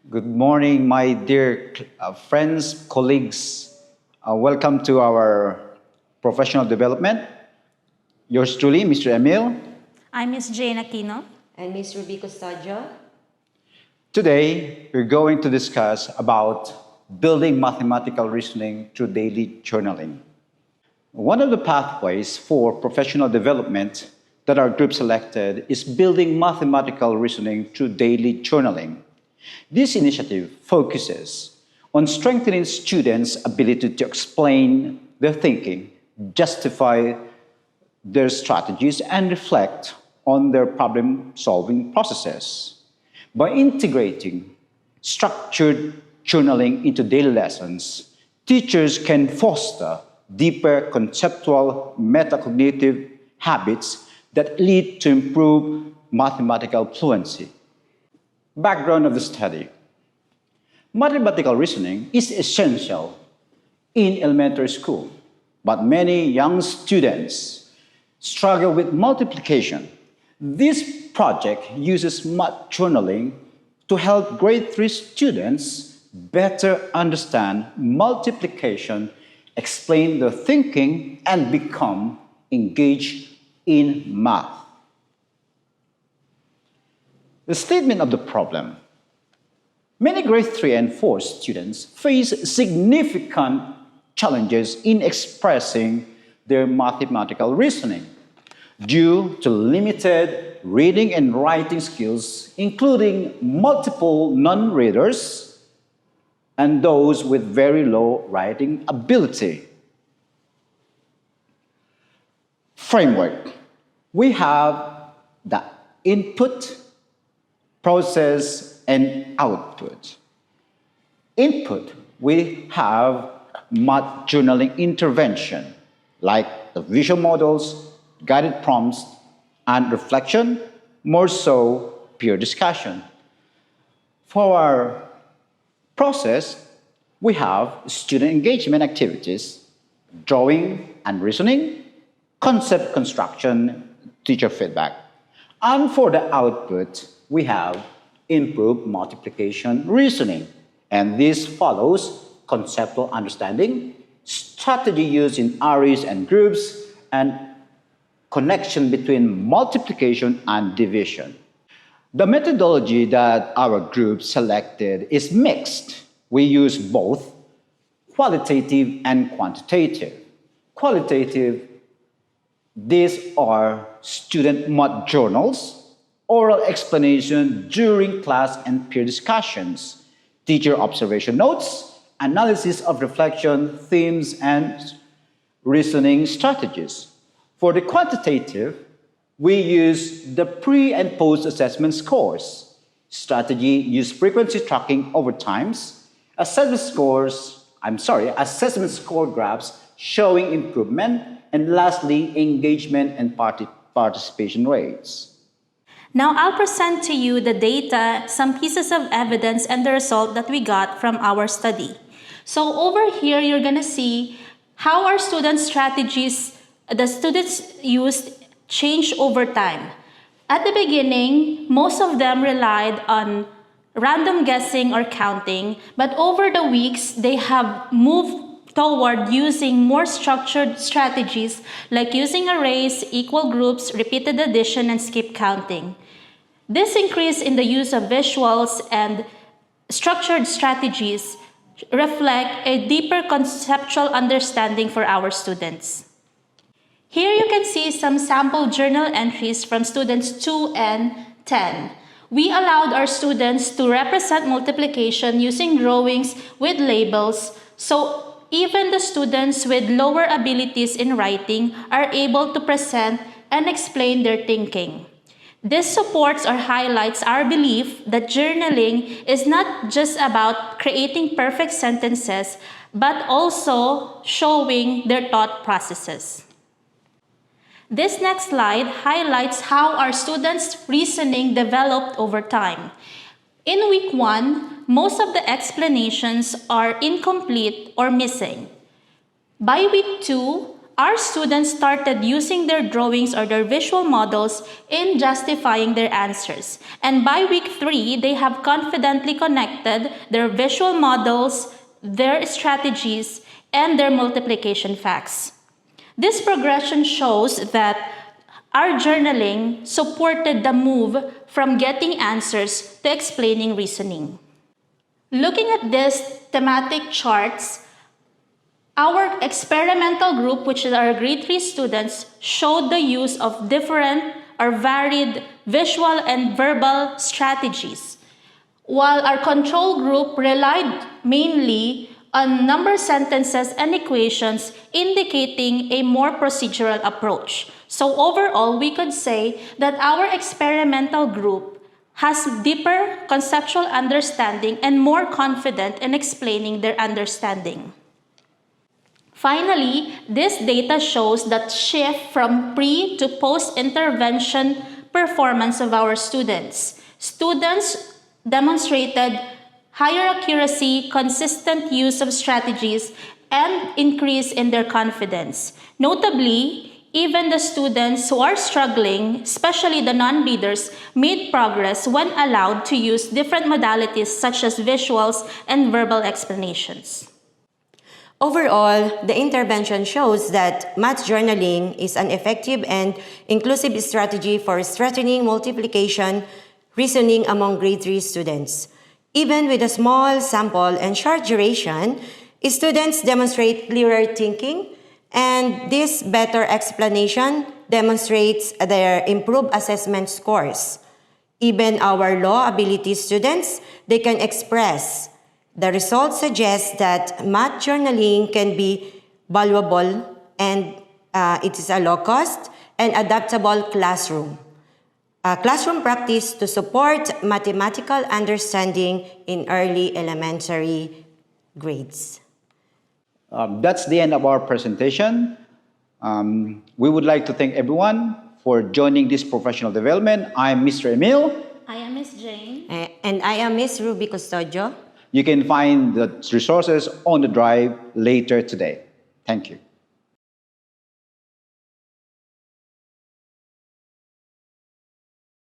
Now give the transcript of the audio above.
Good morning, my dear friends, colleagues. Welcome to our professional development. Yours truly, Mr. Emil. I'm Miss Jane Aquino. And Miss Ruby Custodio. Today, we're going to discuss about building mathematical reasoning through daily journaling. One of the pathways for professional development that our group selected is building mathematical reasoning through daily journaling. This initiative focuses on strengthening students' ability to explain their thinking, justify their strategies, and reflect on their problem-solving processes. By integrating structured journaling into daily lessons, teachers can foster deeper conceptual metacognitive habits that lead to improved mathematical fluency. Background of the study. Mathematical reasoning is essential in elementary school, but many young students struggle with multiplication. This project uses math journaling to help grade 3 students better understand multiplication, explain their thinking, and become engaged in math. The statement of the problem. Many grade 3 and 4 students face significant challenges in expressing their mathematical reasoning due to limited reading and writing skills, including multiple non-readers and those with very low writing ability. Framework. We have the input, process, and output. Input, we have math journaling intervention, like the visual models, guided prompts, and reflection, more so peer discussion. For our process, we have student engagement activities, drawing and reasoning, concept construction, teacher feedback. And for the output, we have improved multiplication reasoning. And this follows conceptual understanding, strategy used in arrays and groups, and connection between multiplication and division. The methodology that our group selected is mixed. We use both qualitative and quantitative. Qualitative, these are student math journals, oral explanation during class and peer discussions, teacher observation notes, analysis of reflection, themes, and reasoning strategies. For the quantitative, we use the pre- and post-assessment scores, strategy use frequency tracking over times, assessment score graphs showing improvement, and lastly, engagement and participation rates. Now I'll present to you the data, some pieces of evidence, and the result that we got from our study. So over here, you're gonna see how our student strategies, the students used, changed over time. At the beginning, most of them relied on random guessing or counting, but over the weeks, they have moved toward using more structured strategies like using arrays, equal groups, repeated addition, and skip counting. This increase in the use of visuals and structured strategies reflect a deeper conceptual understanding for our students. Here you can see some sample journal entries from students 2 and 10. We allowed our students to represent multiplication using drawings with labels, so even the students with lower abilities in writing are able to present and explain their thinking. This supports or highlights our belief that journaling is not just about creating perfect sentences, but also showing their thought processes. This next slide highlights how our students' reasoning developed over time. In week 1, most of the explanations are incomplete or missing. By week 2, our students started using their drawings or their visual models in justifying their answers. And by week 3, they have confidently connected their visual models, their strategies, and their multiplication facts. This progression shows that our journaling supported the move from getting answers to explaining reasoning. Looking at these thematic charts, our experimental group, which is our grade 3 students, showed the use of different or varied visual and verbal strategies, while our control group relied mainly on number sentences and equations, indicating a more procedural approach. So overall, we could say that our experimental group has deeper conceptual understanding and more confident in explaining their understanding. Finally, this data shows that shift from pre to post-intervention performance of our students. Students demonstrated higher accuracy, consistent use of strategies, and increase in their confidence. Notably, even the students who are struggling, especially the non-readers, made progress when allowed to use different modalities such as visuals and verbal explanations. Overall, the intervention shows that math journaling is an effective and inclusive strategy for strengthening multiplication reasoning among grade 3 students. Even with a small sample and short duration, students demonstrate clearer thinking, and this better explanation demonstrates their improved assessment scores. Even our low ability students, they can express. The results suggest that math journaling can be valuable and it is a low-cost and adaptable classroom practice to support mathematical understanding in early elementary grades. That's the end of our presentation. We would like to thank everyone for joining this professional development. I'm Mr. Emil. I am Miss Jane. And I am Miss Ruby Custodio. You can find the resources on the drive later today. Thank you.